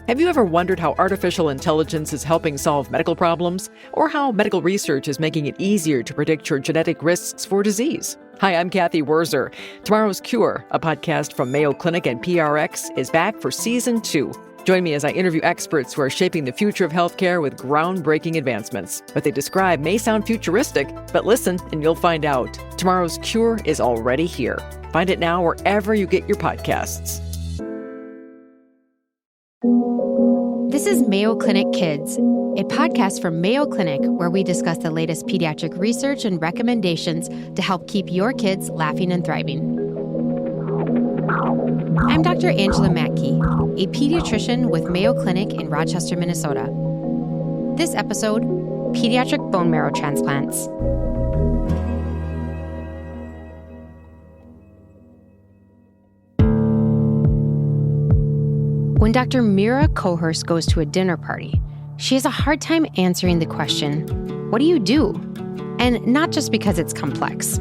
Have you ever wondered how artificial intelligence is helping solve medical problems? Or how medical research is making it easier to predict your genetic risks for disease? Hi, I'm Kathy Werzer. Tomorrow's Cure, a podcast from Mayo Clinic and PRX, is back for Season 2. Join me as I interview experts who are shaping the future of healthcare with groundbreaking advancements. What they describe may sound futuristic, but listen and you'll find out. Tomorrow's Cure is already here. Find it now wherever you get your podcasts. This is Mayo Clinic Kids, a podcast from Mayo Clinic where we discuss the latest pediatric research and recommendations to help keep your kids laughing and thriving. I'm Dr. Angela Matkey, a pediatrician with Mayo Clinic in Rochester, Minnesota. This episode, pediatric bone marrow transplants. When Dr. Mira Kohorst goes to a dinner party, she has a hard time answering the question, what do you do? And not just because it's complex.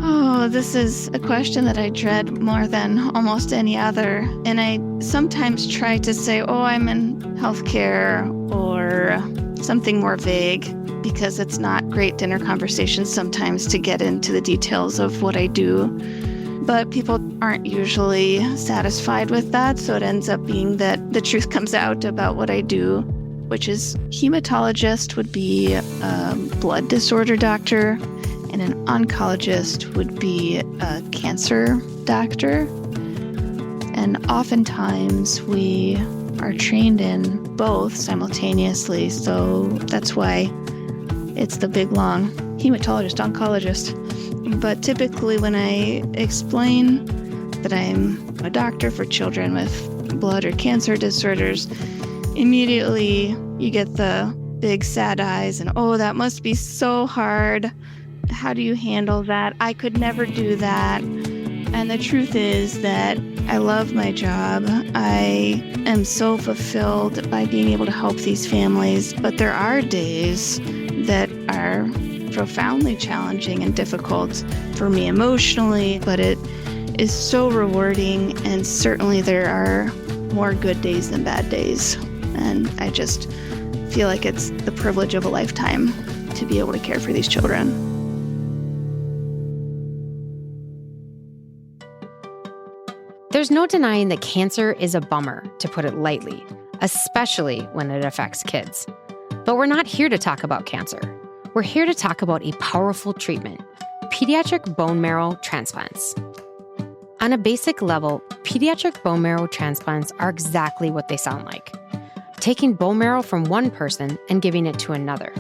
Oh, this is a question that I dread more than almost any other. And I sometimes try to say, I'm in healthcare or something more vague, because it's not great dinner conversations sometimes to get into the details of what I do. But people aren't usually satisfied with that, so it ends up being that the truth comes out about what I do, which is hematologist would be a blood disorder doctor, and an oncologist would be a cancer doctor. And oftentimes we are trained in both simultaneously, so that's why it's the big, long hematologist, oncologist. But typically when I explain that I'm a doctor for children with blood or cancer disorders, immediately you get the big sad eyes and, that must be so hard. How do you handle that? I could never do that. And the truth is that I love my job. I am so fulfilled by being able to help these families. But there are days that are profoundly challenging and difficult for me emotionally, but it is so rewarding, and certainly there are more good days than bad days. And I just feel like it's the privilege of a lifetime to be able to care for these children. There's no denying that cancer is a bummer, to put it lightly, especially when it affects kids. But we're not here to talk about cancer. We're here to talk about a powerful treatment, pediatric bone marrow transplants. On a basic level, pediatric bone marrow transplants are exactly what they sound like, taking bone marrow from one person and giving it to another.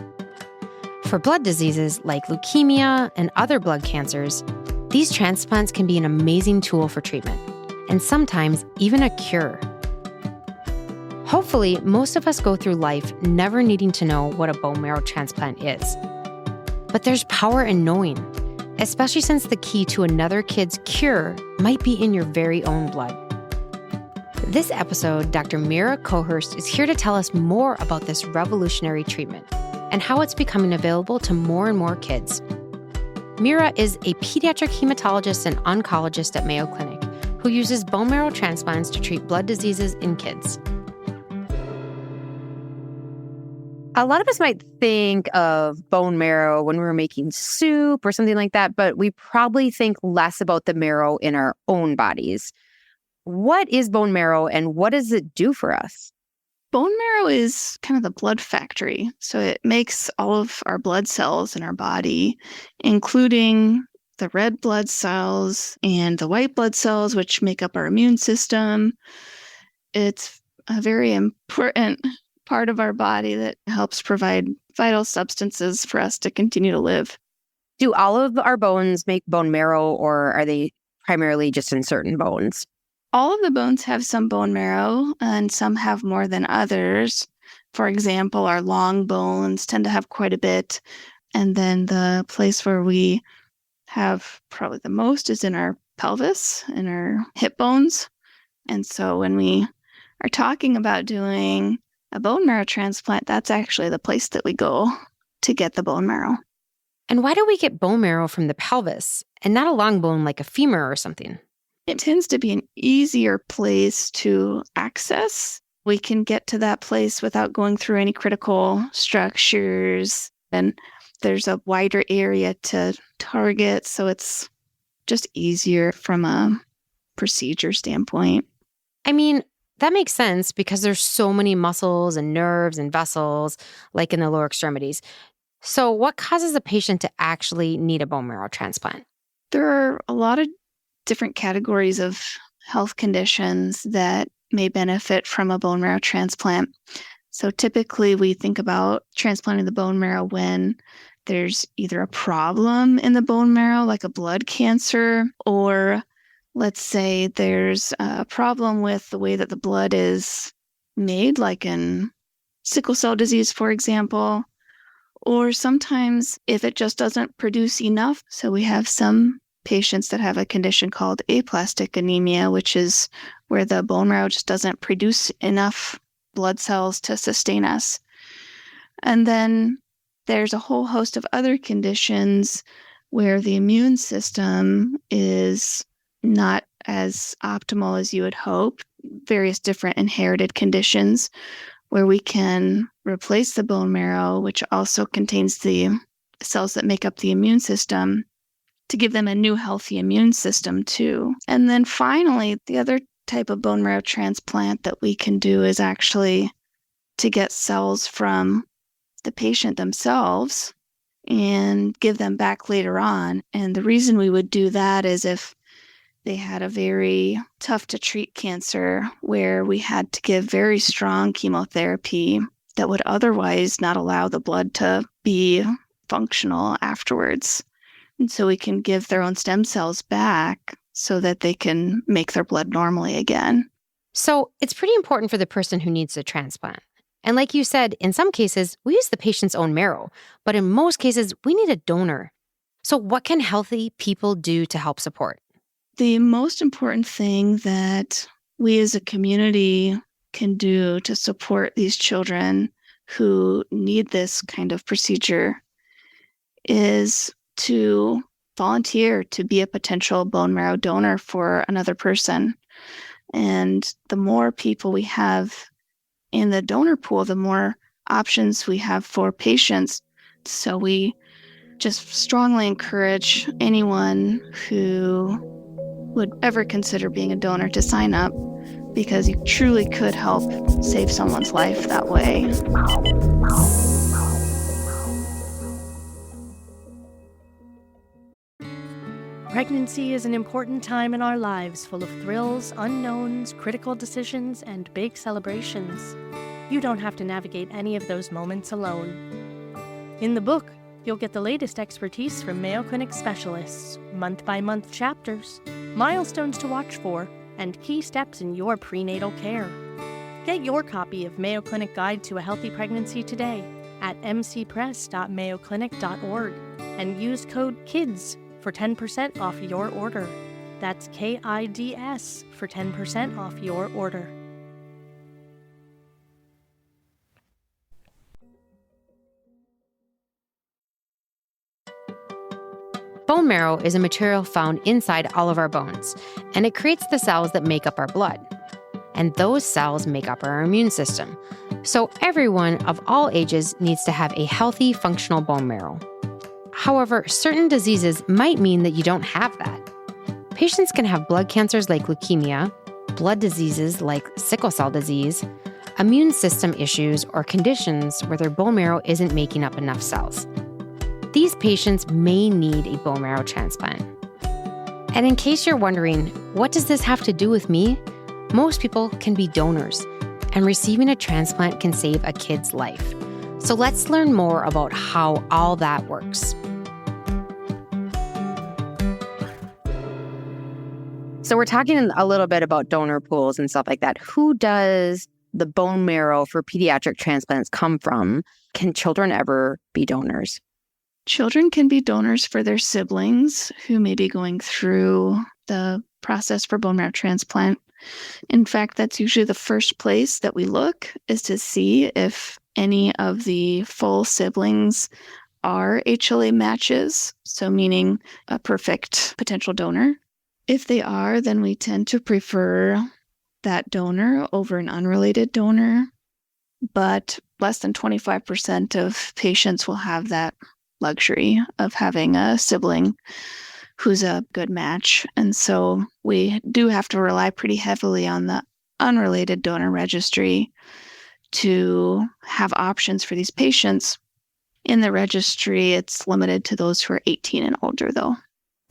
For blood diseases like leukemia and other blood cancers, these transplants can be an amazing tool for treatment, and sometimes even a cure. Hopefully, most of us go through life never needing to know what a bone marrow transplant is. But there's power in knowing, especially since the key to another kid's cure might be in your very own blood. This episode, Dr. Mira Kohorst is here to tell us more about this revolutionary treatment and how it's becoming available to more and more kids. Mira is a pediatric hematologist and oncologist at Mayo Clinic who uses bone marrow transplants to treat blood diseases in kids. A lot of us might think of bone marrow when we're making soup or something like that, but we probably think less about the marrow in our own bodies. What is bone marrow and what does it do for us? Bone marrow is kind of the blood factory. So it makes all of our blood cells in our body, including the red blood cells and the white blood cells, which make up our immune system. It's a very important part of our body that helps provide vital substances for us to continue to live. Do all of our bones make bone marrow, or are they primarily just in certain bones? All of the bones have some bone marrow, and some have more than others. For example, our long bones tend to have quite a bit. And then the place where we have probably the most is in our pelvis, in our hip bones. And so when we are talking about doing a bone marrow transplant, that's actually the place that we go to get the bone marrow. And why do we get bone marrow from the pelvis and not a long bone like a femur or something? It tends to be an easier place to access we can get to that place without going through any critical structures. And there's a wider area to target, so it's just easier from a procedure standpoint. I mean, that makes sense because there's so many muscles and nerves and vessels, like in the lower extremities. So what causes a patient to actually need a bone marrow transplant? There are a lot of different categories of health conditions that may benefit from a bone marrow transplant. So typically we think about transplanting the bone marrow when there's either a problem in the bone marrow, like a blood cancer, or let's say there's a problem with the way that the blood is made, like in sickle cell disease, for example, or sometimes if it just doesn't produce enough. So we have some patients that have a condition called aplastic anemia, which is where the bone marrow just doesn't produce enough blood cells to sustain us. And then there's a whole host of other conditions where the immune system is not as optimal as you would hope, various different inherited conditions where we can replace the bone marrow, which also contains the cells that make up the immune system, to give them a new healthy immune system too. And then finally, the other type of bone marrow transplant that we can do is actually to get cells from the patient themselves and give them back later on. And the reason we would do that is if they had a very tough to treat cancer where we had to give very strong chemotherapy that would otherwise not allow the blood to be functional afterwards. And so we can give their own stem cells back so that they can make their blood normally again. So it's pretty important for the person who needs the transplant. And like you said, in some cases, we use the patient's own marrow, but in most cases, we need a donor. So what can healthy people do to help support? The most important thing that we as a community can do to support these children who need this kind of procedure is to volunteer to be a potential bone marrow donor for another person. And the more people we have in the donor pool, the more options we have for patients. So we just strongly encourage anyone who would ever consider being a donor to sign up, because you truly could help save someone's life that way. Pregnancy is an important time in our lives, full of thrills, unknowns, critical decisions, and big celebrations. You don't have to navigate any of those moments alone. In the book, you'll get the latest expertise from Mayo Clinic specialists, month-by-month chapters, milestones to watch for, and key steps in your prenatal care. Get your copy of Mayo Clinic Guide to a Healthy Pregnancy today at mcpress.mayoclinic.org and use code KIDS for 10% off your order. That's KIDS for 10% off your order. Bone marrow is a material found inside all of our bones, and it creates the cells that make up our blood. And those cells make up our immune system. So everyone of all ages needs to have a healthy, functional bone marrow. However, certain diseases might mean that you don't have that. Patients can have blood cancers like leukemia, blood diseases like sickle cell disease, immune system issues, or conditions where their bone marrow isn't making up enough cells. These patients may need a bone marrow transplant. And in case you're wondering, what does this have to do with me? Most people can be donors, and receiving a transplant can save a kid's life. So let's learn more about how all that works. So we're talking a little bit about donor pools and stuff like that. Who does the bone marrow for pediatric transplants come from? Can children ever be donors? Children can be donors for their siblings who may be going through the process for bone marrow transplant. In fact, that's usually the first place that we look, is to see if any of the full siblings are HLA matches, so meaning a perfect potential donor. If they are, then we tend to prefer that donor over an unrelated donor, but less than 25% of patients will have that luxury of having a sibling who's a good match. And so we do have to rely pretty heavily on the unrelated donor registry to have options for these patients. In the registry, it's limited to those who are 18 and older, though.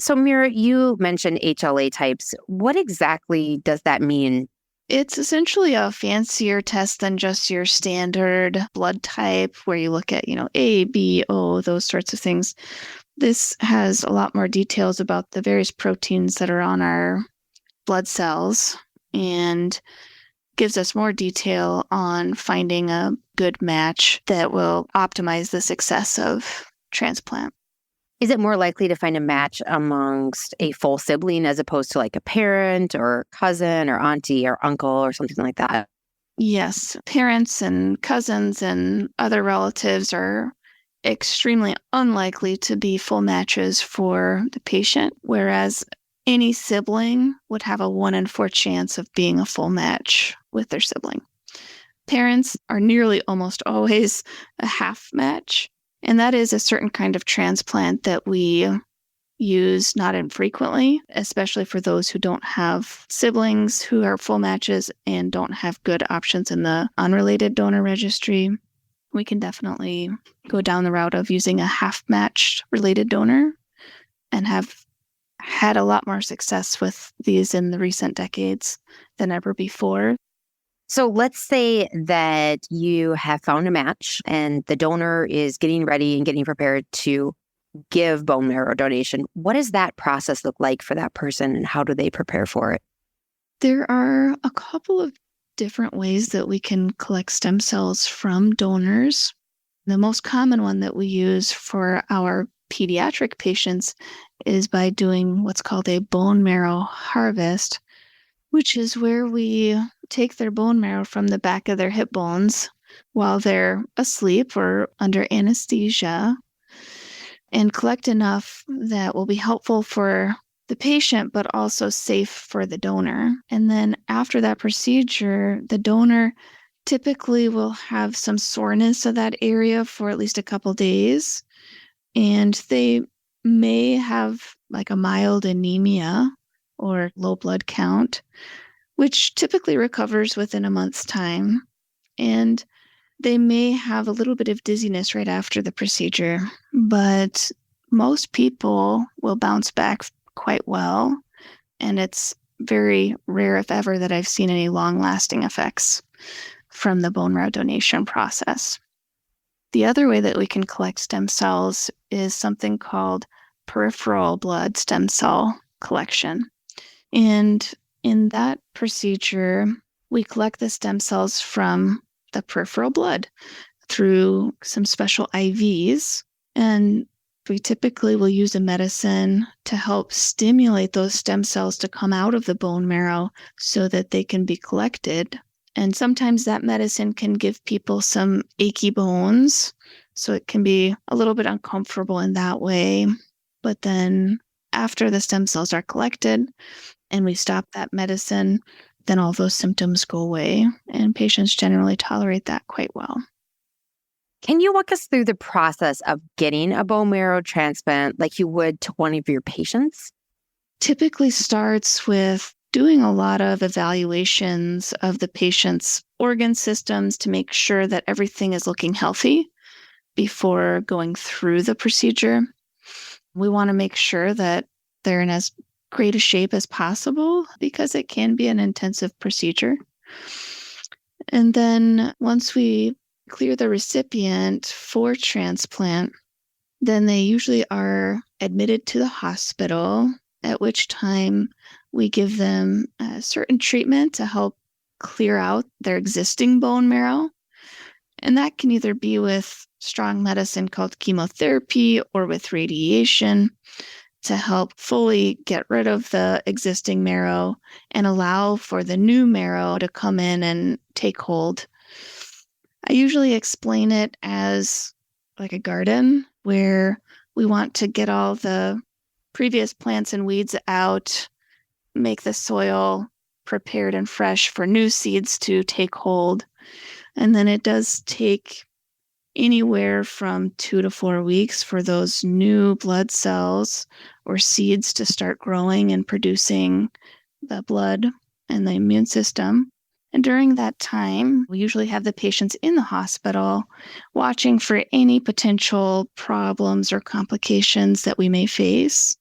So, Mira, you mentioned HLA types. What exactly does that mean? It's essentially a fancier test than just your standard blood type where you look at, A, B, O, those sorts of things. This has a lot more details about the various proteins that are on our blood cells and gives us more detail on finding a good match that will optimize the success of transplant. Is it more likely to find a match amongst a full sibling as opposed to like a parent or cousin or auntie or uncle or something like that? Yes, parents and cousins and other relatives are extremely unlikely to be full matches for the patient, whereas any sibling would have a 1 in 4 chance of being a full match with their sibling. Parents are nearly almost always a half match, and that is a certain kind of transplant that we use not infrequently, especially for those who don't have siblings who are full matches and don't have good options in the unrelated donor registry. We can definitely go down the route of using a half-matched related donor and have had a lot more success with these in the recent decades than ever before. So let's say that you have found a match and the donor is getting ready and getting prepared to give bone marrow donation. What does that process look like for that person and how do they prepare for it? There are a couple of different ways that we can collect stem cells from donors. The most common one that we use for our pediatric patients is by doing what's called a bone marrow harvest, which is where we take their bone marrow from the back of their hip bones while they're asleep or under anesthesia and collect enough that will be helpful for the patient, but also safe for the donor. And then after that procedure, the donor typically will have some soreness of that area for at least a couple days. And they may have like a mild anemia or low blood count, which typically recovers within a month's time. And they may have a little bit of dizziness right after the procedure, but most people will bounce back quite well. And it's very rare, if ever, that I've seen any long-lasting effects from the bone marrow donation process. The other way that we can collect stem cells is something called peripheral blood stem cell collection. And in that procedure, we collect the stem cells from the peripheral blood through some special IVs. And we typically will use a medicine to help stimulate those stem cells to come out of the bone marrow so that they can be collected. And sometimes that medicine can give people some achy bones, so it can be a little bit uncomfortable in that way. But then after the stem cells are collected and we stop that medicine, then all those symptoms go away, and patients generally tolerate that quite well. Can you walk us through the process of getting a bone marrow transplant like you would to one of your patients? Typically starts with doing a lot of evaluations of the patient's organ systems to make sure that everything is looking healthy before going through the procedure. We want to make sure that they're in as great a shape as possible because it can be an intensive procedure. And then once we clear the recipient for transplant, then they usually are admitted to the hospital, at which time we give them a certain treatment to help clear out their existing bone marrow. And that can either be with strong medicine called chemotherapy or with radiation to help fully get rid of the existing marrow and allow for the new marrow to come in and take hold. I usually explain it as like a garden where we want to get all the previous plants and weeds out, make the soil prepared and fresh for new seeds to take hold. And then it does take anywhere from 2 to 4 weeks for those new blood cells or seeds to start growing and producing the blood and the immune system. And during that time, we usually have the patients in the hospital watching for any potential problems or complications that we may face.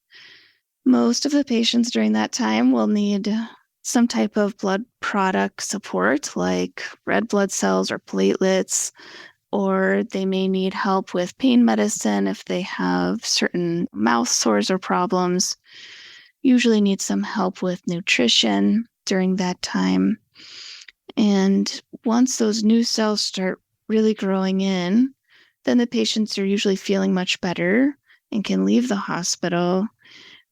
Most of the patients during that time will need some type of blood product support, like red blood cells or platelets, or they may need help with pain medicine if they have certain mouth sores or problems. Usually need some help with nutrition during that time. And once those new cells start really growing in, then the patients are usually feeling much better and can leave the hospital.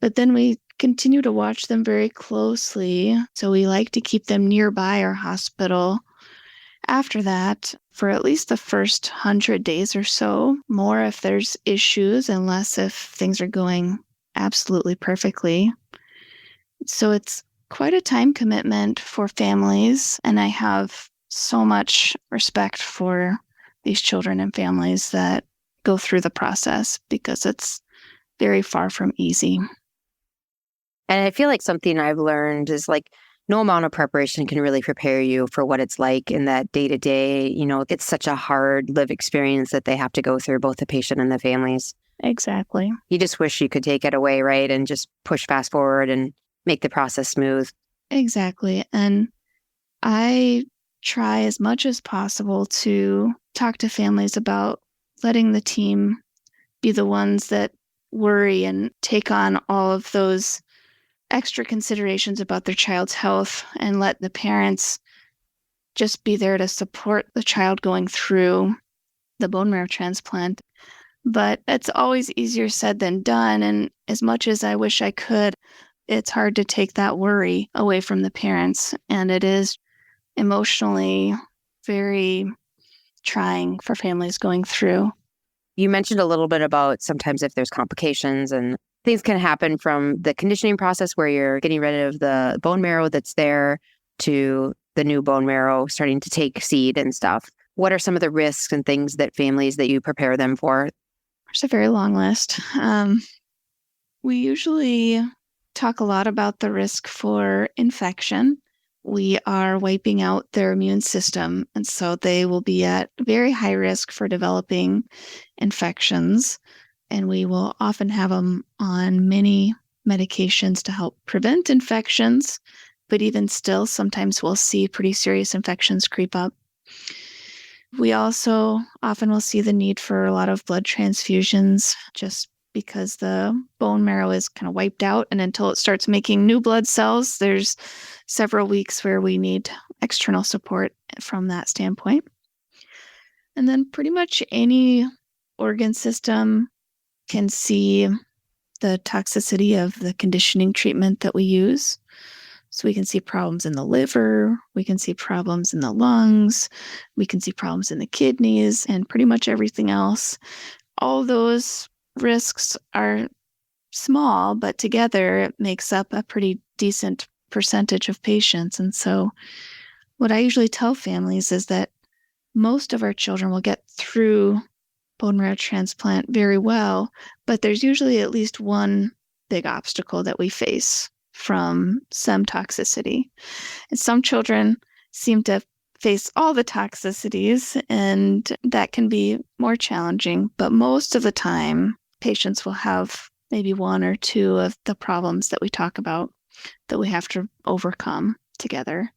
But then we continue to watch them very closely. So we like to keep them nearby our hospital after that for at least the first 100 days or so, more if there's issues and less if things are going absolutely perfectly. So it's quite a time commitment for families, and I have so much respect for these children and families that go through the process because it's very far from easy. And I feel like something I've learned is like no amount of preparation can really prepare you for what it's like in that day-to-day. It's such a hard lived experience that they have to go through, both the patient and the families. Exactly. You just wish you could take it away, right? And just push fast forward and make the process smooth. Exactly. And I try as much as possible to talk to families about letting the team be the ones that worry and take on all of those extra considerations about their child's health and let the parents just be there to support the child going through the bone marrow transplant. But it's always easier said than done. And as much as I wish I could, it's hard to take that worry away from the parents. And it is emotionally very trying for families going through. You mentioned a little bit about sometimes if there's complications and things can happen from the conditioning process where you're getting rid of the bone marrow that's there to the new bone marrow starting to take seed and stuff. What are some of the risks and things that families that you prepare them for? There's a very long list. We usually talk a lot about the risk for infection. We are wiping out their immune system, and so they will be at very high risk for developing infections. And we will often have them on many medications to help prevent infections. But even still, sometimes we'll see pretty serious infections creep up. We also often will see the need for a lot of blood transfusions just because the bone marrow is kind of wiped out. And until it starts making new blood cells, there's several weeks where we need external support from that standpoint. And then pretty much any organ system can see the toxicity of the conditioning treatment that we use. So we can see problems in the liver, we can see problems in the lungs, we can see problems in the kidneys, and pretty much everything else. All those risks are small, but together it makes up a pretty decent percentage of patients. And so what I usually tell families is that most of our children will get through bone marrow transplant very well, but there's usually at least one big obstacle that we face from some toxicity. And some children seem to face all the toxicities, and that can be more challenging. But most of the time, patients will have maybe one or two of the problems that we talk about that we have to overcome together.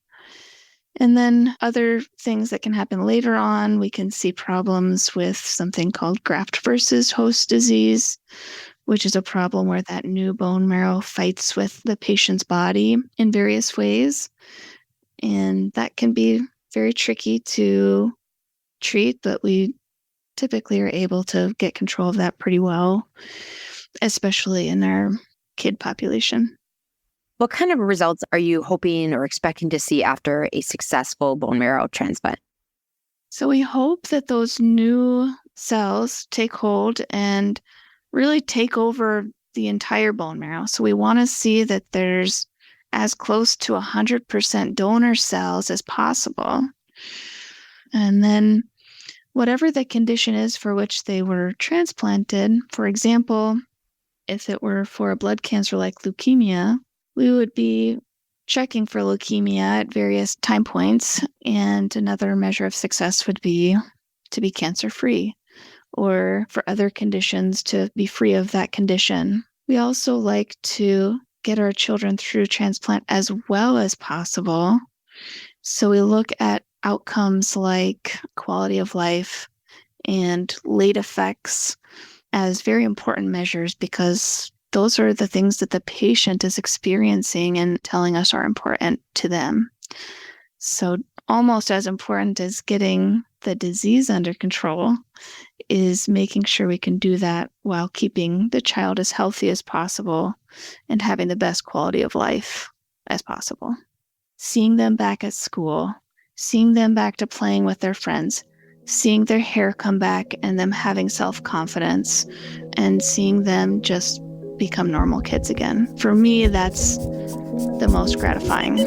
And then other things that can happen later on, we can see problems with something called graft versus host disease, which is a problem where that new bone marrow fights with the patient's body in various ways. And that can be very tricky to treat, but we typically are able to get control of that pretty well, especially in our kid population. What kind of results are you hoping or expecting to see after a successful bone marrow transplant? So we hope that those new cells take hold and really take over the entire bone marrow. So we want to see that there's as close to 100% donor cells as possible. And then whatever the condition is for which they were transplanted, for example, if it were for a blood cancer like leukemia, we would be checking for leukemia at various time points, and another measure of success would be to be cancer-free, or for other conditions to be free of that condition. We also like to get our children through transplant as well as possible. So we look at outcomes like quality of life and late effects as very important measures, because those are the things that the patient is experiencing and telling us are important to them. So almost as important as getting the disease under control is making sure we can do that while keeping the child as healthy as possible and having the best quality of life as possible. Seeing them back at school, seeing them back to playing with their friends, seeing their hair come back and them having self-confidence, and seeing them just become normal kids again. For me, that's the most gratifying.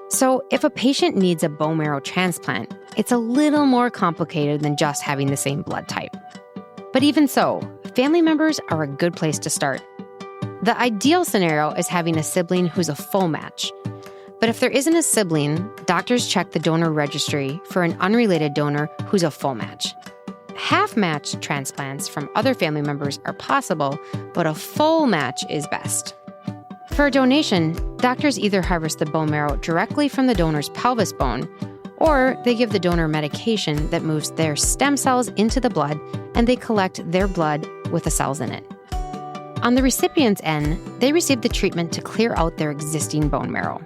So, if a patient needs a bone marrow transplant, it's a little more complicated than just having the same blood type. But even so, family members are a good place to start. The ideal scenario is having a sibling who's a full match. But if there isn't a sibling, doctors check the donor registry for an unrelated donor who's a full match. Half-match transplants from other family members are possible, but a full match is best. For a donation, doctors either harvest the bone marrow directly from the donor's pelvis bone, or they give the donor medication that moves their stem cells into the blood, and they collect their blood with the cells in it. On the recipient's end, they receive the treatment to clear out their existing bone marrow.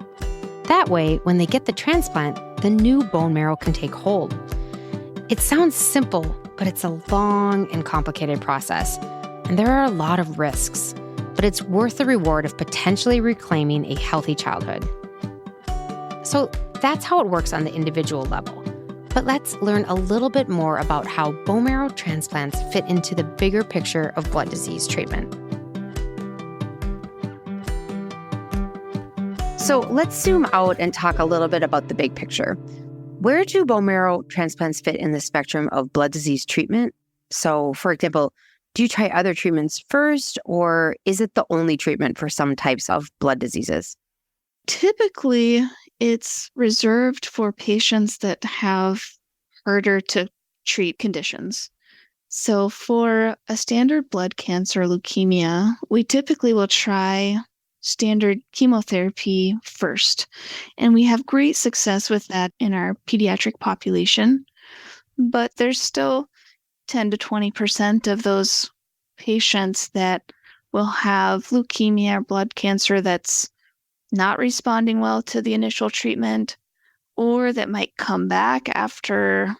That way, when they get the transplant, the new bone marrow can take hold. It sounds simple, but it's a long and complicated process, and there are a lot of risks, but it's worth the reward of potentially reclaiming a healthy childhood. So that's how it works on the individual level. But let's learn a little bit more about how bone marrow transplants fit into the bigger picture of blood disease treatment. So let's zoom out and talk a little bit about the big picture. Where do bone marrow transplants fit in the spectrum of blood disease treatment? So, for example, do you try other treatments first, or is it the only treatment for some types of blood diseases? Typically, it's reserved for patients that have harder to treat conditions. So for a standard blood cancer, leukemia, we typically will try standard chemotherapy first. And we have great success with that in our pediatric population. But there's still 10 to 20% of those patients that will have leukemia or blood cancer that's not responding well to the initial treatment, or that might come back after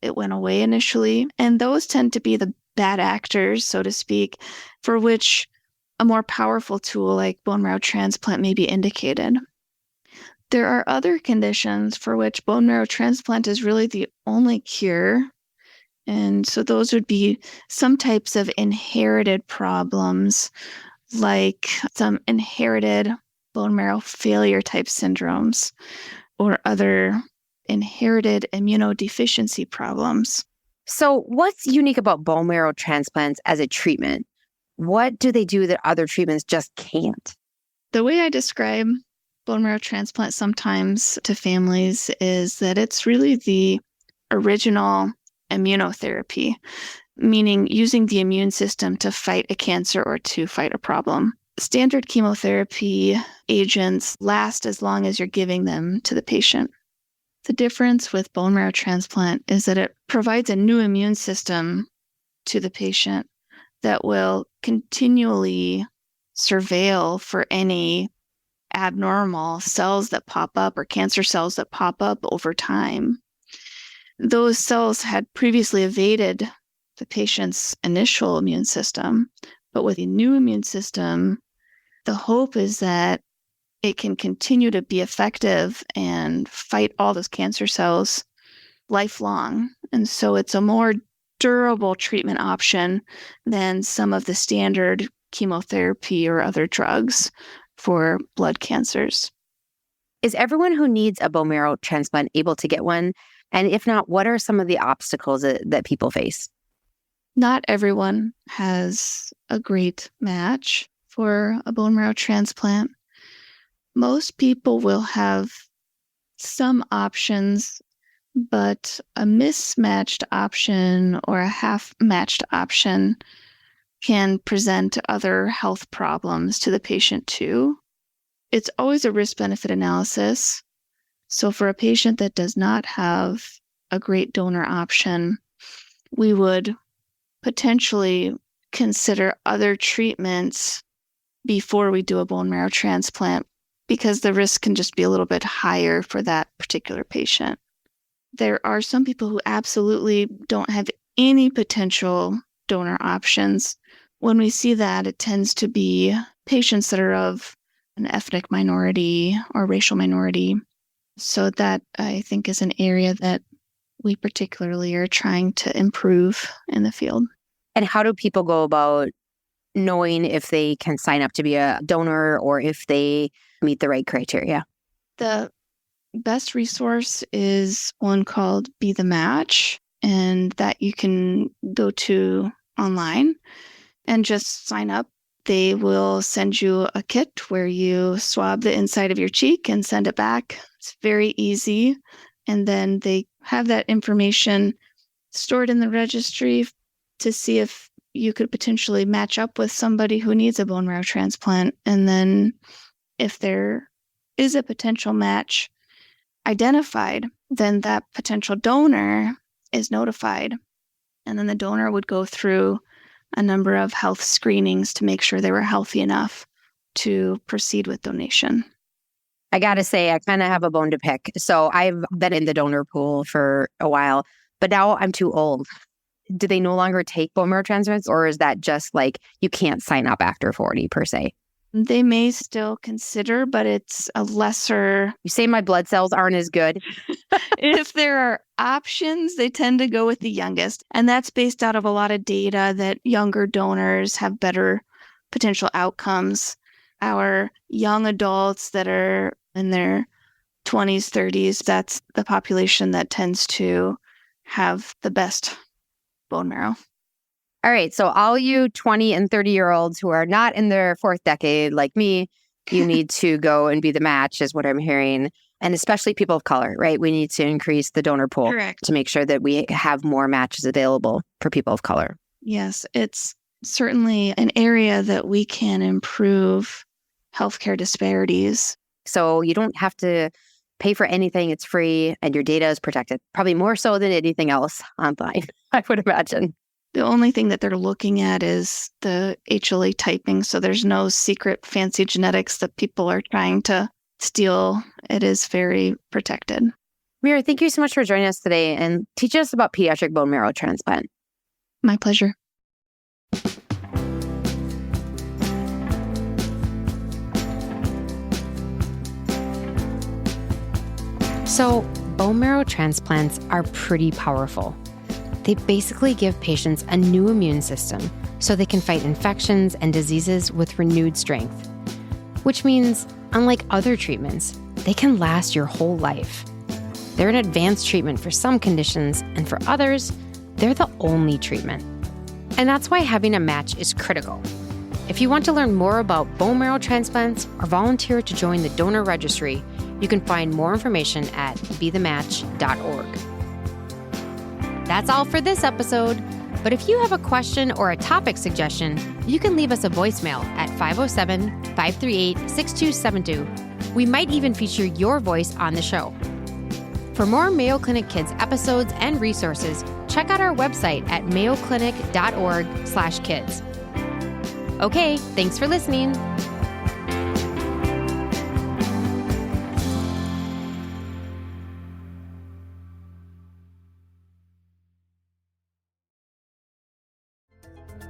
it went away initially. And those tend to be the bad actors, so to speak, for which a more powerful tool like bone marrow transplant may be indicated. There are other conditions for which bone marrow transplant is really the only cure. And so those would be some types of inherited problems, like some inherited bone marrow failure type syndromes, or other inherited immunodeficiency problems. So what's unique about bone marrow transplants as a treatment? What do they do that other treatments just can't? The way I describe bone marrow transplant sometimes to families is that it's really the original immunotherapy, meaning using the immune system to fight a cancer or to fight a problem. Standard chemotherapy agents last as long as you're giving them to the patient. The difference with bone marrow transplant is that it provides a new immune system to the patient that will continually surveil for any abnormal cells that pop up or cancer cells that pop up over time. Those cells had previously evaded the patient's initial immune system, but with a new immune system, the hope is that it can continue to be effective and fight all those cancer cells lifelong. And so it's a more durable treatment option than some of the standard chemotherapy or other drugs for blood cancers. Is everyone who needs a bone marrow transplant able to get one? And if not, what are some of the obstacles that people face? Not everyone has a great match for a bone marrow transplant. Most people will have some options, but a mismatched option or a half-matched option can present other health problems to the patient too. It's always a risk-benefit analysis. So for a patient that does not have a great donor option, we would potentially consider other treatments before we do a bone marrow transplant because the risk can just be a little bit higher for that particular patient. There are some people who absolutely don't have any potential donor options. When we see that, it tends to be patients that are of an ethnic minority or racial minority. So that, I think, is an area that we particularly are trying to improve in the field. And how do people go about knowing if they can sign up to be a donor or if they meet the right criteria? The best resource is one called Be the Match, and that you can go to online and just sign up. They will send you a kit where you swab the inside of your cheek and send it back. It's very easy. And then they have that information stored in the registry to see if you could potentially match up with somebody who needs a bone marrow transplant. And then if there is a potential match identified, then that potential donor is notified. And then the donor would go through a number of health screenings to make sure they were healthy enough to proceed with donation. I got to say, I kind of have a bone to pick. So I've been in the donor pool for a while, but now I'm too old. Do they no longer take bone marrow transplants, or is that just like you can't sign up after 40 per se? They may still consider, but it's a lesser. You say my blood cells aren't as good. If there are options, they tend to go with the youngest. And that's based out of a lot of data that younger donors have better potential outcomes. Our young adults that are in their 20s, 30s, that's the population that tends to have the best bone marrow. All right. So all you 20 and 30-year-olds who are not in their fourth decade like me, you need to go and be the match is what I'm hearing. And especially people of color, right? We need to increase the donor pool. Correct. To make sure that we have more matches available for people of color. Yes, it's certainly an area that we can improve healthcare disparities. So you don't have to pay for anything. It's free and your data is protected. Probably more so than anything else online, I would imagine. The only thing that they're looking at is the HLA typing. So there's no secret fancy genetics that people are trying to steal. It is very protected. Mira, thank you so much for joining us today and teaching us about pediatric bone marrow transplant. My pleasure. So, bone marrow transplants are pretty powerful. They basically give patients a new immune system so they can fight infections and diseases with renewed strength. Which means, unlike other treatments, they can last your whole life. They're an advanced treatment for some conditions, and for others, they're the only treatment. And that's why having a match is critical. If you want to learn more about bone marrow transplants or volunteer to join the donor registry, you can find more information at bethematch.org. That's all for this episode. But if you have a question or a topic suggestion, you can leave us a voicemail at 507-538-6272. We might even feature your voice on the show. For more Mayo Clinic Kids episodes and resources, check out our website at mayoclinic.org/kids. Okay, thanks for listening.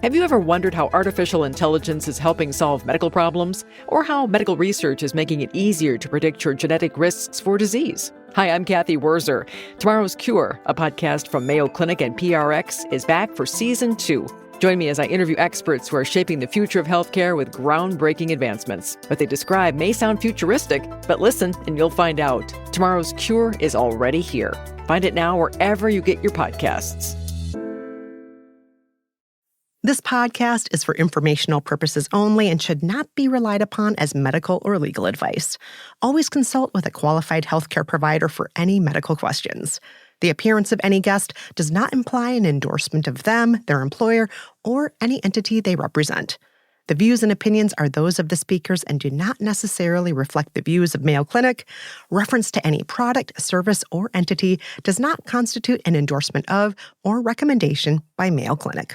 Have you ever wondered how artificial intelligence is helping solve medical problems, or how medical research is making it easier to predict your genetic risks for disease? Hi, I'm Kathy Wurzer. Tomorrow's Cure, a podcast from Mayo Clinic and PRX, is back for Season 2. Join me as I interview experts who are shaping the future of healthcare with groundbreaking advancements. What they describe may sound futuristic, but listen and you'll find out. Tomorrow's Cure is already here. Find it now wherever you get your podcasts. This podcast is for informational purposes only and should not be relied upon as medical or legal advice. Always consult with a qualified healthcare provider for any medical questions. The appearance of any guest does not imply an endorsement of them, their employer, or any entity they represent. The views and opinions are those of the speakers and do not necessarily reflect the views of Mayo Clinic. Reference to any product, service, or entity does not constitute an endorsement of or recommendation by Mayo Clinic.